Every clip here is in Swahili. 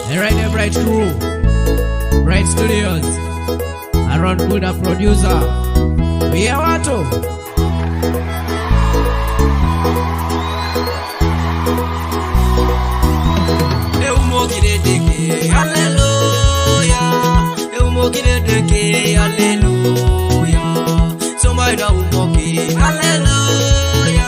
right there, Bright Crew, Bright Studios, Aaron Buddha producer. We are watu. Hallelujah. Somebody now umoki, hallelujah.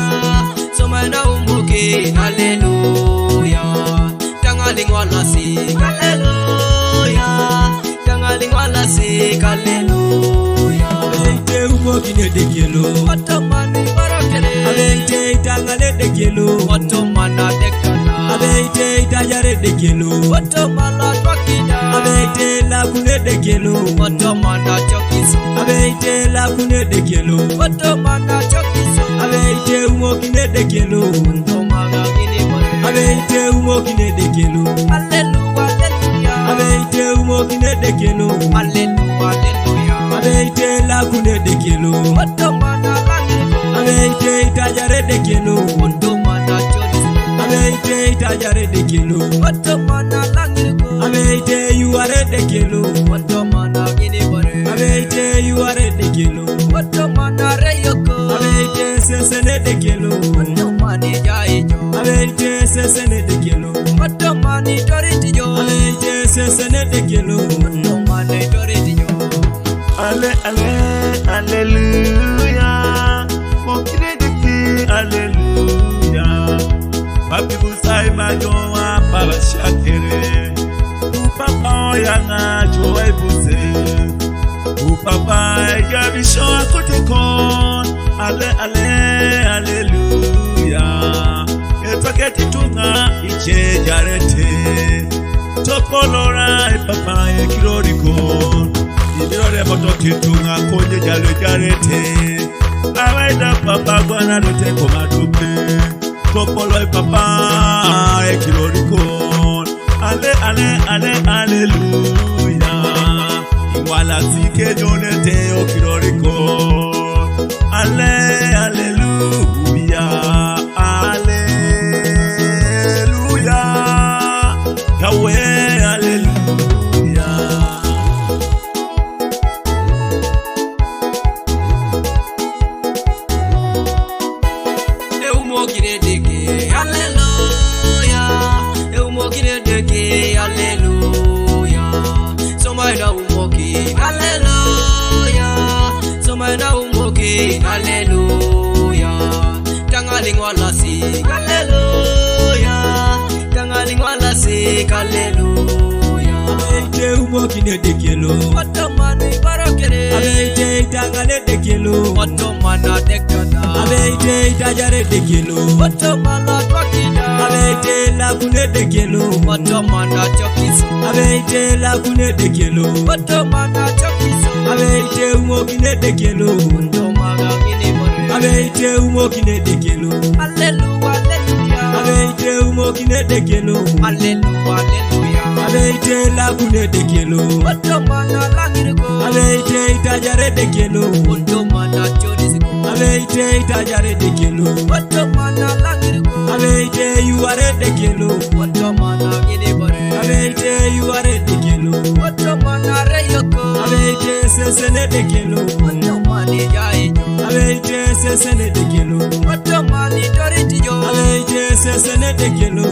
Somebody now umoki, hallelujah. Tangaling wala si, hallelujah. Tangaling wala si, hallelujah. Abente umoki ne dekelo, Otomani barakere. abente tangale dekelo, Otomana dekala. abente tajare dekelo, Otomala twakida. abente lakune dekelo, Otomana chokiso. abente lakune dekelo, Otomana chokiso. abente umoki ne dekelo, Otomana gini bore. abente umoki ne dekelo, Hallelujah, hallelujah. abente umoki ne dekelo, Hallelujah, hallelujah. abente lakune dekelo, Otomana langiriko. abente tajare dekelo, Otomana chokiso. abente tajare dekelo, Otomana langiriko. abente yuare dekelo, Otomana gini bore. abente yuare dekelo, Otomana reyoko. abente sesene dekelo, Otomani jaijo. abente sesene dekelo, Otomani toritijo. abente sesene dekelo. Otomani toritijo. Ale, ale, hallelujah. Mokine deki, hallelujah. Papi busai majoa pala shakere. Upapa yanga joa ibuse. Upapa yabisho akote kon. Ale, ale, hallelujah. Epaketi tunga iche jarete. Topolora ipapa ekirori kon. Ilore moto kitunga konye jale jarete. Awaida papa gwana lote komadupe. Topolo papa ekirori kon. Ale ale ale hallelujah. Iwala sike jonete okirori kon. Ale hallelujah. Hallelujah. Yahweh hallelujah. Hallelujah. Eumogine deke, hallelujah. Somebody now umoki, hallelujah. Somebody now umoki, hallelujah. Tangaling wala si, hallelujah. Tangaling wala si, hallelujah. Abente umoki ne dekelo, Otomani barakere. abente tangale dekelo, Otomana dekada. abente tajare dekelo, Otomana twakida. abente lakune dekelo, Otomana chokiso. abente lakune dekelo, Otomana chokiso. abente umoki ne dekelo, Otomana gini bore. abente umoki ne dekelo, Hallelujah, hallelujah. abente umoki ne dekelo, Hallelujah, hallelujah. abente lakune dekelo, Otomana langiriko. abente tajare dekelo, Otomana chodisiko. abente tajare dekelo, Otomana langiriko. abente yuare dekelo, Otomana gini bore. abente yuare dekelo, Otomana reyoko. abente sesene dekelo, Otomani jaijo. abente sesene dekelo, Otomani toritijo. abente sesene dekelo,